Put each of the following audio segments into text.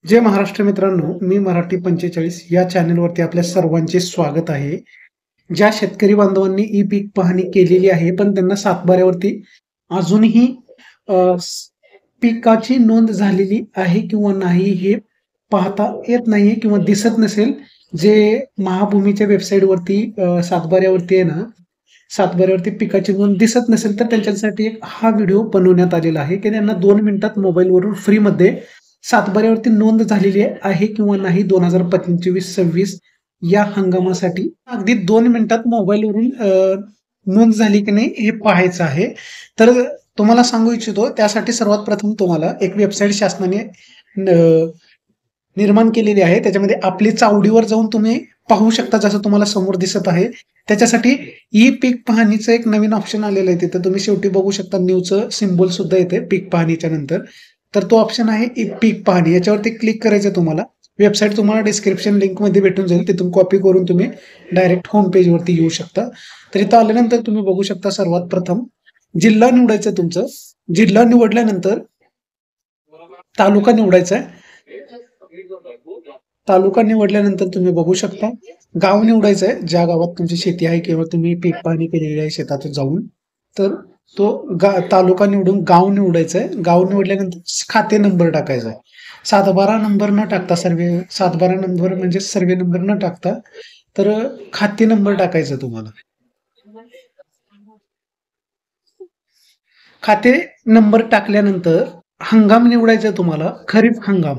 जय महाराष्ट्र मित्रांनो, मी मराठी 45 या चॅनलवरती आपल्या सर्वांचे स्वागत आहे. ज्या शेतकरी बांधवांनी ई पीक पाहणी केलेली आहे, पण त्यांना सातबाऱ्यावरती अजूनही पिकाची नोंद झालेली आहे किंवा नाही हे पाहता येत नाहीये किंवा दिसत नसेल. जे महाभूमीच्या वेबसाईटवरती सातबाऱ्यावरती आहे ना, सातबाऱ्यावरती पिकाची नोंद दिसत नसेल, तर त्यांच्यासाठी एक हा व्हिडिओ बनवण्यात आलेला आहे, की त्यांना 2 मिनिटात मोबाईलवरून फ्रीमध्ये सातबाऱ्यावरती नोंद झालेली आहे किंवा नाही 2025-26 या हंगामासाठी अगदी 2 मिनिटात मोबाईलवरून नोंद झाली की नाही हे पाहायचं आहे. तर तुम्हाला सांगू इच्छितो त्यासाठी सर्वात प्रथम तुम्हाला एक वेबसाईट शासनाने निर्माण केलेली आहे. त्याच्यामध्ये आपली चावडीवर जाऊन तुम्ही पाहू शकता जसं तुम्हाला समोर दिसत आहे. त्याच्यासाठी ई पीक पाहणीचं एक नवीन ऑप्शन आलेलं आहे. तिथं तुम्ही शेवटी बघू शकता न्यूचं सिम्बॉल सुद्धा येते पीक पाहणीच्या नंतर. तर तो ऑप्शन आहे ई पीक पाहणी. याच्यावरती क्लिक करायचं तुम्हाला. वेबसाईट तुम्हाला डिस्क्रिप्शन लिंकमध्ये भेटून जाईल. तिथून कॉपी करून तुम्ही डायरेक्ट होम पेजवरती येऊ शकता. तर इथं आल्यानंतर तुम्ही बघू शकता सर्वात प्रथम जिल्हा निवडायचं तुमचं. जिल्हा निवडल्यानंतर तालुका निवडायचा आहे. तालुका निवडल्यानंतर तुम्ही बघू शकता गाव निवडायचं आहे. ज्या गावात तुमची शेती आहे किंवा तुम्ही पीक पाहणी केलेली आहे शेतात जाऊन, तर तो तालुका निवडून गाव निवडायचं आहे. गाव निवडल्यानंतर खाते नंबर टाकायचा आहे. 712 नंबर न टाकता सातबारा नंबर म्हणजे सर्वे नंबर न टाकता तर खाते नंबर टाकायचा तुम्हाला. खाते नंबर टाकल्यानंतर हंगाम निवडायचा तुम्हाला, खरीप हंगाम.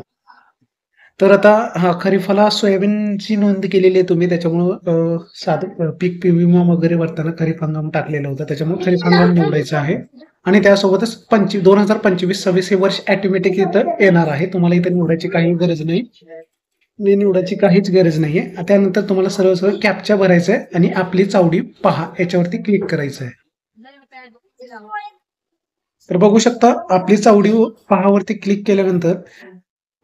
तर आता खरीपाला सोयाबीनची नोंद केलेली आहे तुम्ही, त्याच्यामुळं पीक विमा वगैरे भरताना खरीप हंगाम टाकलेला होता, त्याच्यामुळे खरीप हंगाम निवडायचा आहे. आणि त्यासोबतच 2025-26 हे वर्ष ऑटोमॅटिक इथं येणार आहे. तुम्हाला इथं निवडायची काही गरज नाही. निवडायची काहीच गरज नाहीये. त्यानंतर तुम्हाला सरळ सरळ कॅप्चा भरायचा आहे आणि आपली चावडी पहा याच्यावरती क्लिक करायचं आहे. तर बघू शकता आपली चावडी पहावरती क्लिक केल्यानंतर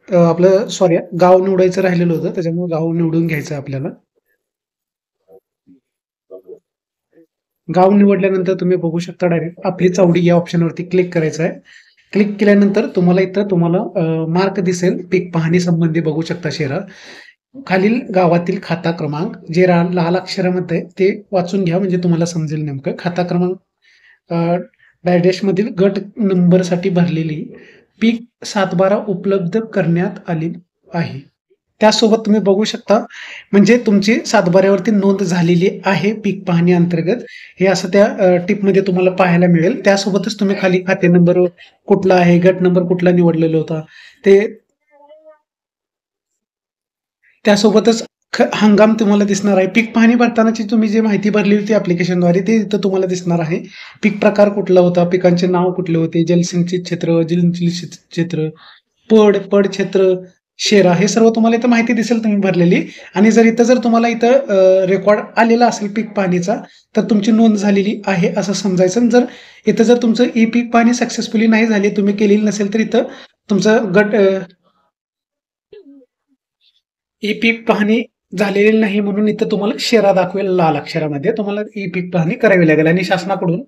आपलं गाव निवडायचं राहिलेलं होतं, त्याच्यामुळे गाव निवडून घ्यायचं आपल्याला. गाव निवडल्यानंतर तुम्ही बघू शकता डायरेक्ट आपली चावडी या ऑप्शनवरती क्लिक करायचं आहे. क्लिक केल्यानंतर तुम्हाला मार्क दिसेल पीक पाहणी संबंधी, बघू शकता शेरा. खालील गावातील खाता क्रमांक जे लाल अक्षरामध्ये ते वाचून घ्या म्हणजे तुम्हाला समजेल नेमकं. खाता क्रमांक डायडॅश मधील गट नंबरसाठी भरलेली पीक 712 उपलब्ध करण्यात आली आहे. त्यासोबत तुम्ही बघू शकता म्हणजे तुमची सातबाऱ्यावरती नोंद झालेली आहे पीक पाहणी अंतर्गत, हे असं त्या टिपमध्ये तुम्हाला पाहायला मिळेल. त्यासोबतच तुम्ही खाली खाते नंबर कुठला आहे, गट नंबर कुठला निवडलेला होता ते, त्यासोबतच हंगाम तुम्हाला दिसणार आहे. पीक पाहणी भरतानाची तुम्ही जी माहिती भरली होती ऍप्लिकेशनद्वारे ते इथं तुम्हाला दिसणार आहे. पीक प्रकार कुठला होता, पिकांचे नाव कुठले होते, जलसिंचित क्षेत्र, जलसिंचित क्षेत्र, पड क्षेत्र, शेरा, हे सर्व तुम्हाला इथं माहिती दिसेल तुम्ही भरलेली. आणि जर तुम्हाला इथं रेकॉर्ड आलेला असेल पीक पाहणीचा, तर तुमची नोंद झालेली आहे असं समजायचं. जर तुमचं ई पीक पाहणी सक्सेसफुली नाही झाली, तुम्ही केलेली नसेल, तर इथं तुमचं ई पीक पाहणी झालेली नाही म्हणून इथं तुम्हाला शेरा दाखवेल लाल अक्षरामध्ये. तुम्हाला ई पीक पाहणी करावी लागेल. आणि शासनाकडून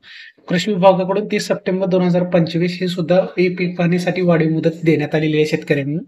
कृषी विभागाकडून 30 सप्टेंबर 2025 ही सुद्धा ई पीक पाहणीसाठी वाढीव मुदत देण्यात आलेली आहे शेतकऱ्यांना.